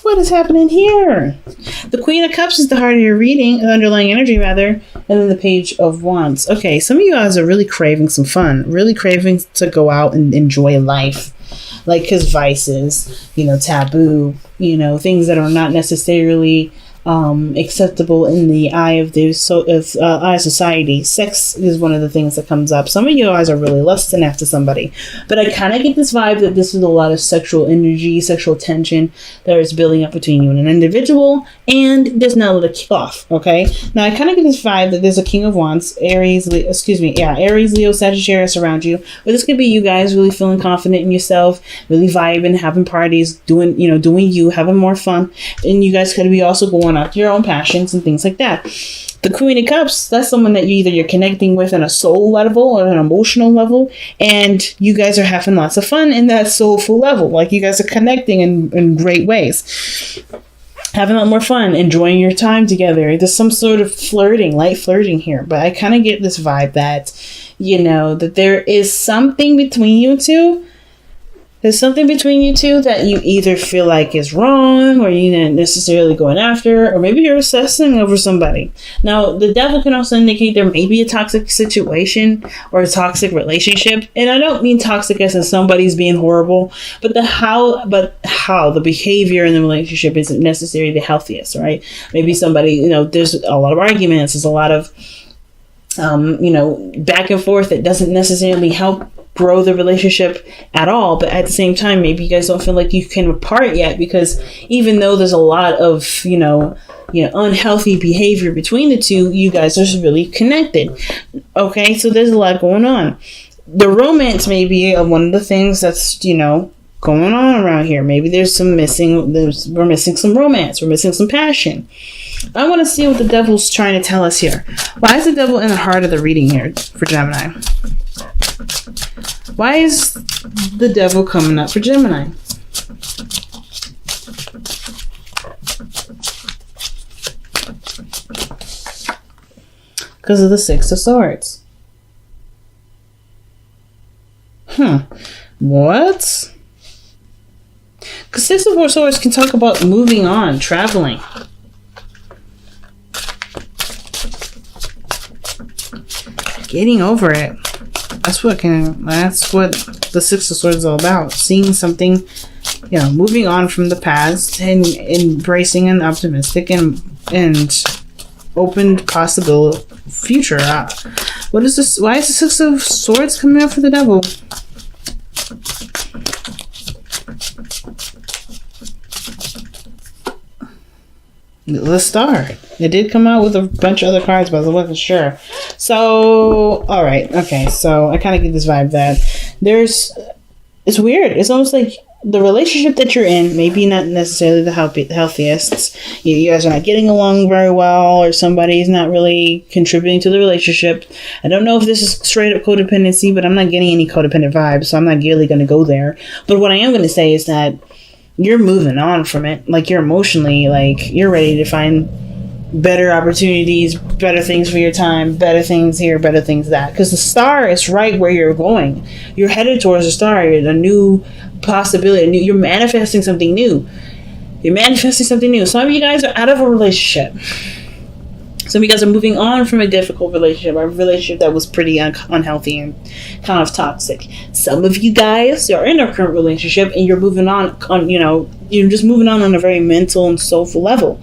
What is happening here? The Queen of Cups is the heart of your reading, the underlying energy rather, and then the Page of Wands. Okay, some of you guys are really craving some fun, really craving to go out and enjoy life. Like, because vices, taboo, things that are not necessarily acceptable in the eye of society. Sex is one of the things that comes up. Some of you guys are really lusting after somebody, but I kind of get this vibe that this is a lot of sexual energy, sexual tension that is building up between you and an individual, and there's now the kickoff. Okay, now I kind of get this vibe that there's a King of Wands, Aries, Leo, Sagittarius around you, but this could be you guys really feeling confident in yourself, really vibing, having parties, doing you, having more fun, and you guys could be also going after your own passions and things like that. The Queen of Cups, that's someone that you're connecting with on a soul level or an emotional level, and you guys are having lots of fun in that soulful level. Like, you guys are connecting in great ways, having a lot more fun, enjoying your time together. There's some sort of light flirting here, but I kind of get this vibe that that there is something between you two. There's something between you two that you either feel like is wrong, or you're not necessarily going after, or maybe you're obsessing over somebody. Now, the Devil can also indicate there may be a toxic situation or a toxic relationship. And I don't mean toxic as in somebody's being horrible, but how the behavior in the relationship isn't necessarily the healthiest, right? Maybe somebody, there's a lot of arguments, there's a lot of, back and forth that doesn't necessarily help grow the relationship at all. But at the same time, maybe you guys don't feel like you can part yet, because even though there's a lot of unhealthy behavior between the two, you guys are really connected. Okay, so there's a lot going on. The romance may be one of the things that's going on around here. Maybe we're missing some romance, we're missing some passion. I want to see what the Devil's trying to tell us here. Why is the Devil in the heart of the reading here for Gemini? Why is the Devil coming up for Gemini? Because of the Six of Swords. What? Because Six of Swords can talk about moving on, traveling. Getting over it. That's what the Six of Swords is all about. Seeing something, moving on from the past and embracing an optimistic and open possible future. What is this? Why is the Six of Swords coming up for the Devil? The Star. It did come out with a bunch of other cards, but I wasn't sure. So, all right. Okay. So I kind of get this vibe that it's weird. It's almost like the relationship that you're in, maybe not necessarily the healthiest. You guys are not getting along very well, or somebody's not really contributing to the relationship. I don't know if this is straight up codependency, but I'm not getting any codependent vibes, so I'm not really going to go there. But what I am going to say is that you're moving on from it. Like, you're emotionally, you're ready to find better opportunities, better things for your time, better things here, better things that. Because the Star is right where you're going. You're headed towards the Star, a new possibility. You're manifesting something new. Some of you guys are out of a relationship. Some of you guys are moving on from a difficult relationship, a relationship that was pretty unhealthy and kind of toxic. Some of you guys are in a current relationship and you're moving on, you're just moving on a very mental and soulful level.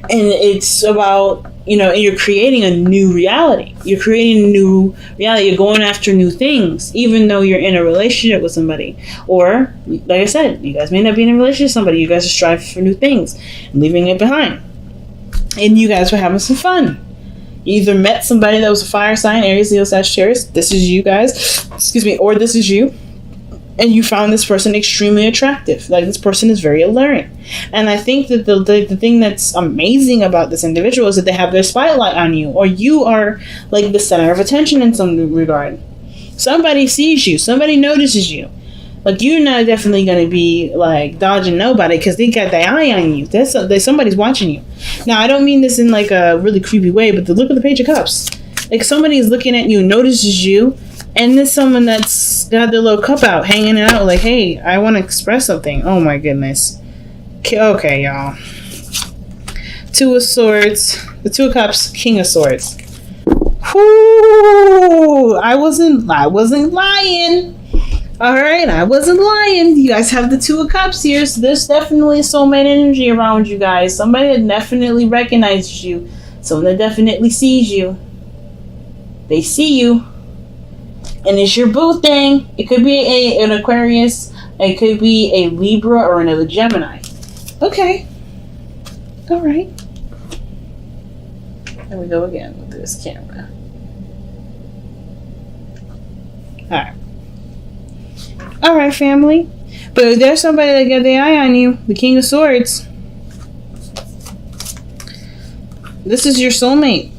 And it's about, and you're creating a new reality. You're going after new things, even though you're in a relationship with somebody. Or, like I said, you guys may not be in a relationship with somebody. You guys are striving for new things and leaving it behind. And you guys were having some fun. You either met somebody that was a fire sign, Aries, Leo, Sagittarius. This is you guys. Or this is you. And you found this person extremely attractive. Like, this person is very alluring. And I think that the thing that's amazing about this individual is that they have their spotlight on you. Or you are like the center of attention in some regard. Somebody sees you. Somebody notices you. Like, you're not definitely going to be dodging nobody, because they got their eye on you. Somebody's watching you. Now, I don't mean this in a really creepy way, but look at the Page of Cups. Like, somebody is looking at you, notices you, And there's someone that's got their little cup out, hanging out, like, hey, I want to express something. Oh my goodness. Okay, y'all. Two of Swords, the Two of Cups, King of Swords. Whoo! I wasn't lying. All right, I wasn't lying. You guys have the Two of Cups here, so there's definitely soulmate energy around you guys. Somebody that definitely recognizes you. Someone that definitely sees you. They see you. And it's your boo thing. It could be an Aquarius. It could be a Libra or another Gemini. Okay. All right. Here we go again with this camera. Alright. Alright, family. But if there's somebody that got their eye on you, the King of Swords, this is your soulmate.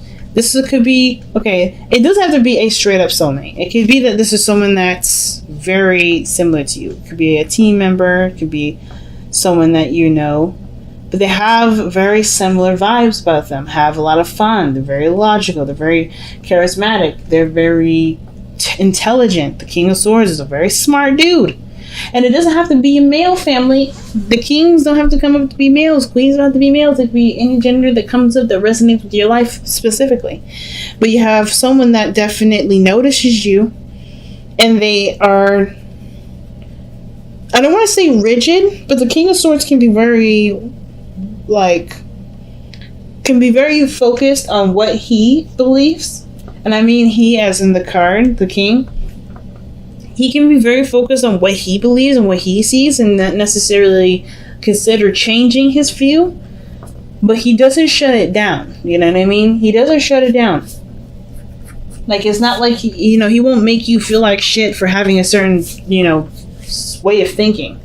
Could be, okay, it doesn't have to be a straight up soulmate. It could be that this is someone that's very similar to you. It could be a team member. It could be someone that you know. But they have very similar vibes about them. Have a lot of fun. They're very logical. They're very charismatic. They're very intelligent. The King of Swords is a very smart dude. And it doesn't have to be a male, family. The kings don't have to come up to be males. Queens don't have to be males. It could be any gender that comes up that resonates with your life specifically. But you have someone that definitely notices you. And they are, I don't want to say rigid, but the King of Swords can be very, can be very focused on what he believes. And I mean he as in the card, the king. He can be very focused on what he believes and what he sees and not necessarily consider changing his view. But he doesn't shut it down. You know what I mean? He doesn't shut it down. Like, it's not like, he won't make you feel like shit for having a certain, way of thinking.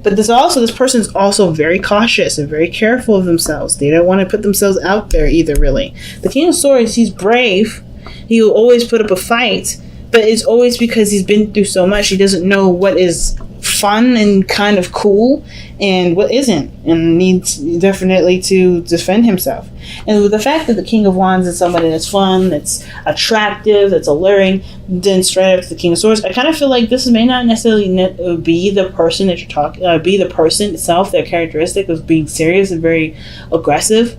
But this person's also very cautious and very careful of themselves. They don't want to put themselves out there either, really. The King of Swords, he's brave. He will always put up a fight. But it's always because he's been through so much. He doesn't know what is fun and kind of cool and what isn't. And needs definitely to defend himself. And with the fact that the King of Wands is somebody that's fun, that's attractive, that's alluring, then straight up to the King of Swords, I kind of feel like this may not necessarily be the person that you're talking, be the person itself, their characteristic of being serious and very aggressive.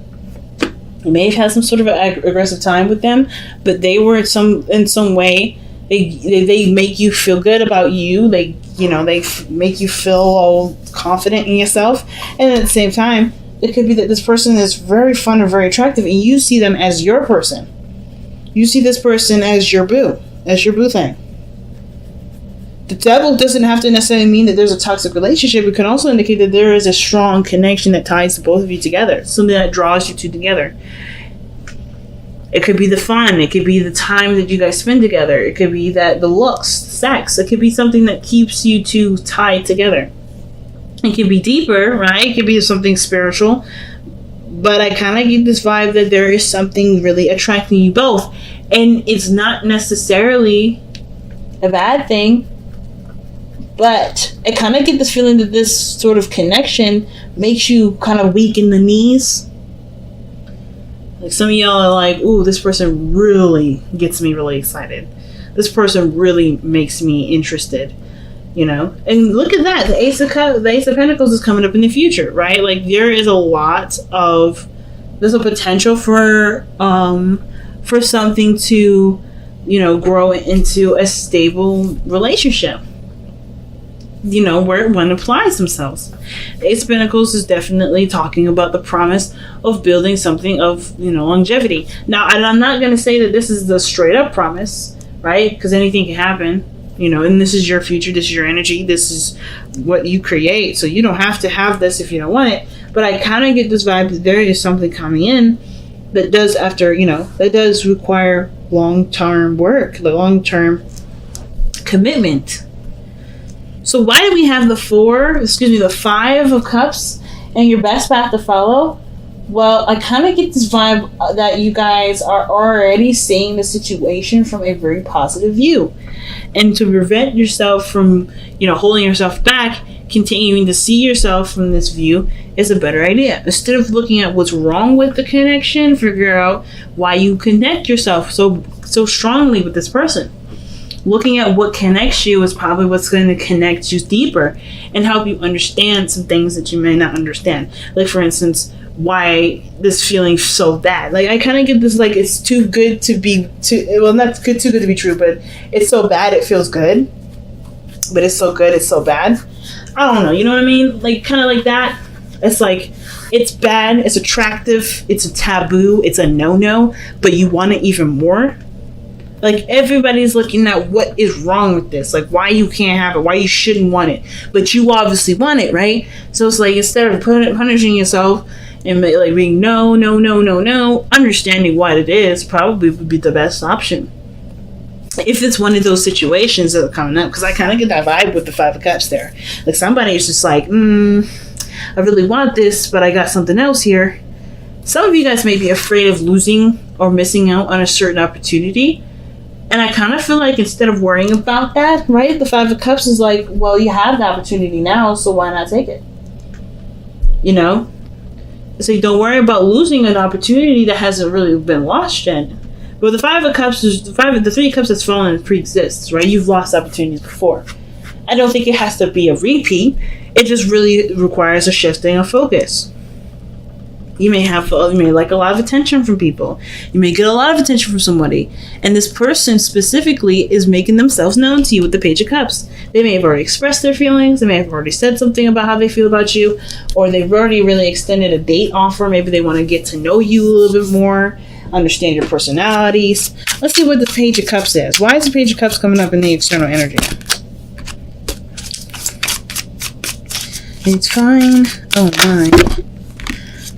You may have had some sort of aggressive time with them, but they were in some way. They make you feel good about you. They make you feel all confident in yourself. And at the same time, it could be that this person is very fun and very attractive, and you see them as your person. You see this person as your boo thing. The devil doesn't have to necessarily mean that there's a toxic relationship. It can also indicate that there is a strong connection that ties both of you together, something that draws you two together. It could be the fun. It could be the time that you guys spend together. It could be that the looks, sex. It could be something that keeps you two tied together. It could be deeper, right? It could be something spiritual. But I kind of get this vibe that there is something really attracting you both. And it's not necessarily a bad thing. But I kind of get this feeling that this sort of connection makes you kind of weak in the knees. Like, some of y'all are like, ooh, this person really gets me really excited. This person really makes me interested, And look at that. The Ace of Pentacles is coming up in the future, right? Like, there's a potential for something to, grow into a stable relationship. Where one applies themselves. The Ace of Pentacles is definitely talking about the promise of building something of, longevity. Now, I'm not going to say that this is the straight up promise, right? Because anything can happen, and this is your future, this is your energy, this is what you create. So you don't have to have this if you don't want it. But I kind of get this vibe that there is something coming in that does require long-term work, the long-term commitment. So why do we have the 5 of Cups and your best path to follow? Well, I kind of get this vibe that you guys are already seeing the situation from a very positive view. And to prevent yourself from, holding yourself back, continuing to see yourself from this view is a better idea. Instead of looking at what's wrong with the connection, figure out why you connect yourself so strongly with this person. looking at what connects you is probably what's going to connect you deeper and help you understand some things that you may not understand. Like, for instance, why this feeling so bad. Like, I kind of get this, like, it's too good to be not good, too good to be true, but it's so bad it feels good, but it's so good it's so bad. I don't know, you know what I mean? Like, kind of like that. It's like, it's bad, it's attractive, it's a taboo, it's a no-no, but you want it even more. Like, everybody's looking at what is wrong with this, like why you can't have it, why you shouldn't want it, but you obviously want it, right? So it's like, instead of punishing yourself and like being no, understanding what it is probably would be the best option. If it's one of those situations that are coming up, because I kind of get that vibe with the Five of Cups there. Like, somebody is just like, I really want this, but I got something else here. Some of you guys may be afraid of losing or missing out on a certain opportunity. And I kind of feel like, instead of worrying about that, right, the Five of Cups is like, well, you have the opportunity now, so why not take it? You know? So don't worry about losing an opportunity that hasn't really been lost yet. But the Five of Cups is the Three of Cups that's fallen pre-exists, right? You've lost opportunities before. I don't think it has to be a repeat. It just really requires a shifting of focus. You may like a lot of attention from people. You may get a lot of attention from somebody. And this person specifically is making themselves known to you with the Page of Cups. They may have already expressed their feelings. They may have already said something about how they feel about you. Or they've already really extended a date offer. Maybe they want to get to know you a little bit more. Understand your personalities. Let's see what the Page of Cups is. Why is the Page of Cups coming up in the external energy? It's fine. Oh my.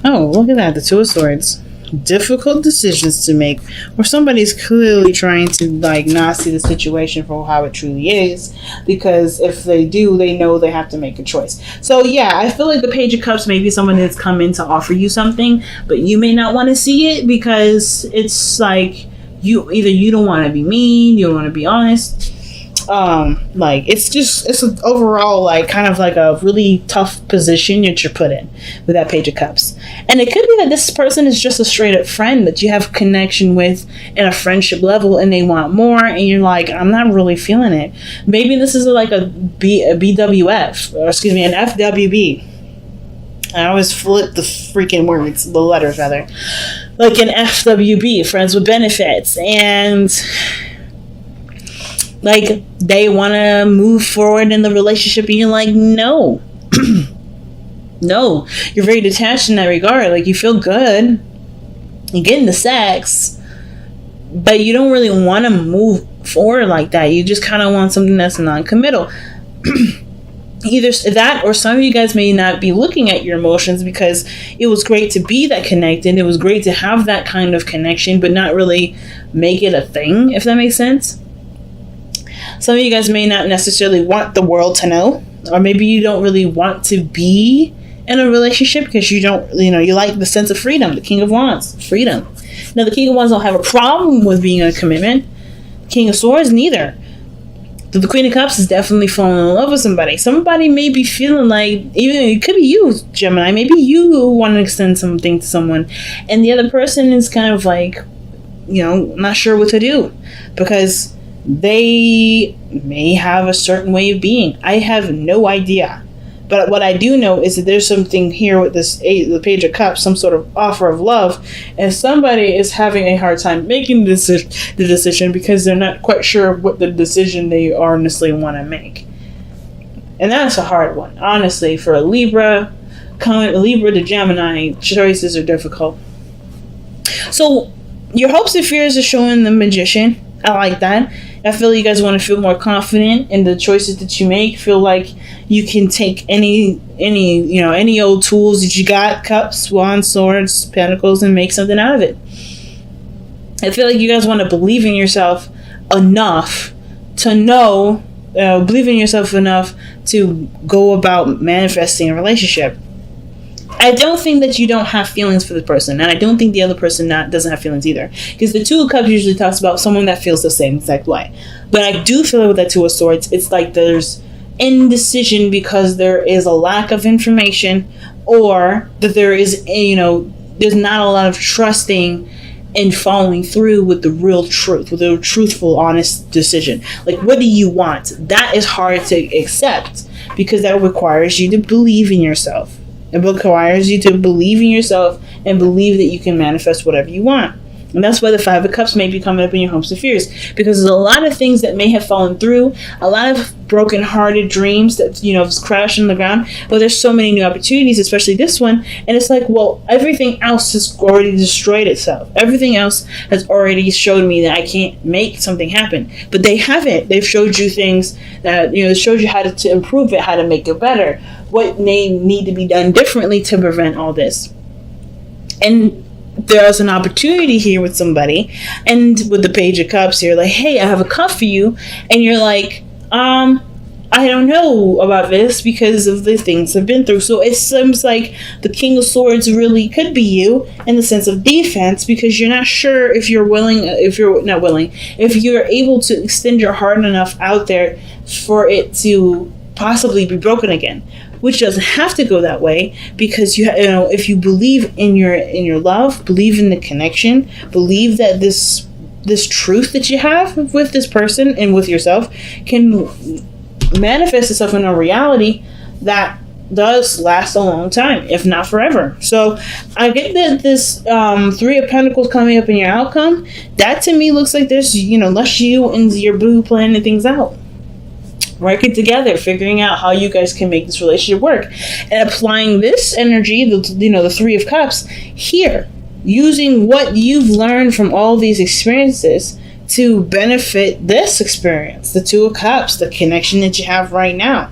Oh, look at that. The Two of Swords. Difficult decisions to make. Or somebody's clearly trying to, like, not see the situation for how it truly is. Because if they do, they know they have to make a choice. So, yeah, I feel like the Page of Cups may be someone that's come in to offer you something. But you may not want to see it because it's like, you don't want to be mean. You don't want to be honest. Like, it's an overall, like, kind of like a really tough position that you're put in with that Page of Cups. And it could be that this person is just a straight up friend that you have connection with in a friendship level, and they want more, and you're like, I'm not really feeling it. Maybe this is like a BWF, or excuse me, an FWB. I always flip the freaking words, the letters rather. Like an FWB, friends with benefits, and like, they want to move forward in the relationship, and you're like, no. No. You're very detached in that regard. Like, you feel good. You're getting the sex. But you don't really want to move forward like that. You just kind of want something that's non-committal. Either that, or some of you guys may not be looking at your emotions because it was great to be that connected. It was great to have that kind of connection, but not really make it a thing, if that makes sense. Some of you guys may not necessarily want the world to know, or maybe you don't really want to be in a relationship because you don't, you like the sense of freedom. The King of Wands, freedom. Now, the King of Wands don't have a problem with being in a commitment. King of Swords, neither. The Queen of Cups is definitely falling in love with somebody. Somebody may be feeling like, even it could be you, Gemini. Maybe you want to extend something to someone, and the other person is kind of like, not sure what to do because they may have a certain way of being. I have no idea. But what I do know is that there's something here with the Page of Cups, some sort of offer of love, and somebody is having a hard time making the decision because they're not quite sure what the decision they honestly want to make. And that's a hard one. Honestly, for a Libra to Gemini, choices are difficult. So, your hopes and fears are showing the Magician. I like that. I feel you guys want to feel more confident in the choices that you make. Feel like you can take any old tools that you got, cups, wands, swords, pentacles, and make something out of it. I feel like you guys want to believe in yourself enough to know, believe in yourself enough to go about manifesting a relationship. I don't think that you don't have feelings for the person, and I don't think the other person doesn't have feelings either. Because the Two of Cups usually talks about someone that feels the same exact way. But I do feel it with that Two of Swords. It's like there's indecision because there is a lack of information, or that there is, there's not a lot of trusting and following through with the real truth, with a truthful, honest decision. Like, what do you want? That is hard to accept because that requires you to believe in yourself. It requires you to believe in yourself and believe that you can manifest whatever you want. And that's why the Five of Cups may be coming up in your hopes and fears, because there's a lot of things that may have fallen through, a lot of broken-hearted dreams that, just crashed on the ground. But there's so many new opportunities, especially this one. And it's like, well, everything else has already destroyed itself. Everything else has already showed me that I can't make something happen. But they haven't. They've showed you things that, it shows you how to improve it, how to make it better, what may need to be done differently to prevent all this. And there's an opportunity here with somebody, and with the Page of Cups here, like, hey, I have a cup for you, and you're like, I don't know about this because of the things I've been through. So it seems like the King of Swords really could be you in the sense of defense, because you're not sure if you're able to extend your heart enough out there for it to possibly be broken again. Which doesn't have to go that way, because if you believe in your love, believe in the connection, believe that this truth that you have with this person and with yourself can manifest itself in a reality that does last a long time, if not forever. So I get that this Three of Pentacles coming up in your outcome, that to me looks like there's less you and your boo planning things out. Working together, figuring out how you guys can make this relationship work, and applying this energy, the Three of Cups here, using what you've learned from all these experiences to benefit this experience, the Two of Cups, the connection that you have right now.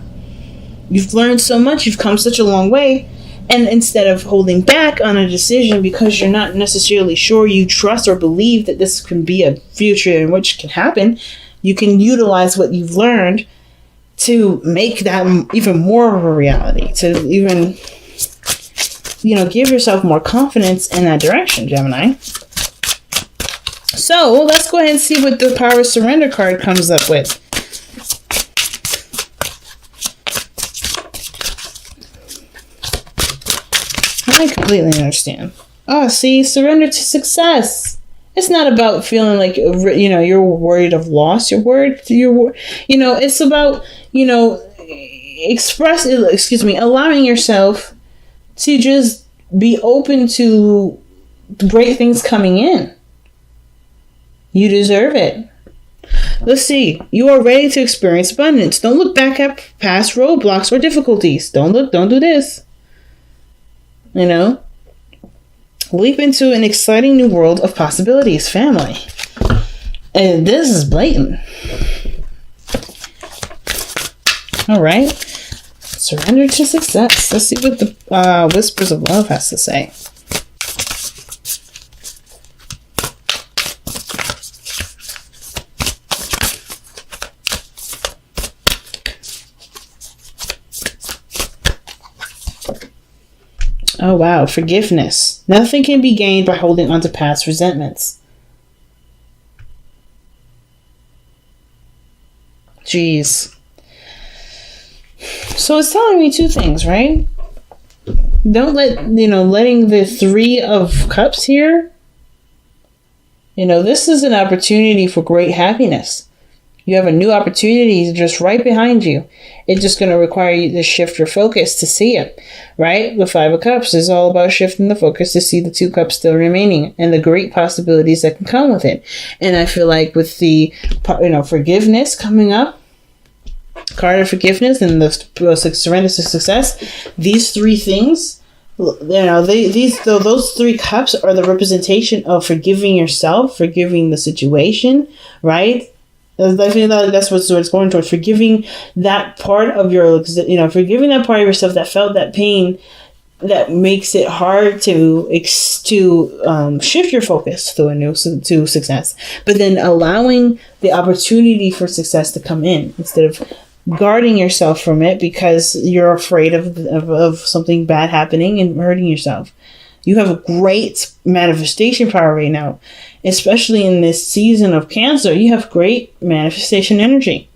You've learned so much, you've come such a long way, and instead of holding back on a decision because you're not necessarily sure you trust or believe that this can be a future in which can happen, you can utilize what you've learned to make that even more of a reality, to even, give yourself more confidence in that direction, Gemini. So let's go ahead and see what the Power of Surrender card comes up with. I completely understand. Oh, see, surrender to success. It's not about feeling like, you're worried of loss. It's about, allowing yourself to just be open to great things coming in. You deserve it. Let's see. You are ready to experience abundance. Don't look back at past roadblocks or difficulties. Don't do this. Leap into an exciting new world of possibilities, family. And this is blatant. All right. Surrender to success. Let's see what the Whispers of Love has to say. Oh, wow. Forgiveness. Nothing can be gained by holding on to past resentments. Jeez. So it's telling me two things, right? Don't letting the Three of Cups here, this is an opportunity for great happiness. You have a new opportunity just right behind you. It's just going to require you to shift your focus to see it, right? The Five of Cups is all about shifting the focus to see the Two Cups still remaining and the great possibilities that can come with it. And I feel like with the, forgiveness coming up, card of forgiveness and the surrender to success, these three things, those Three Cups are the representation of forgiving yourself, forgiving the situation, right? I feel like that's what it's going towards. Forgiving that part of forgiving that part of yourself that felt that pain, that makes it hard to shift your focus to success. But then allowing the opportunity for success to come in instead of guarding yourself from it because you're afraid of something bad happening and hurting yourself. You have a great manifestation power right now, especially in this season of Cancer. You have great manifestation energy.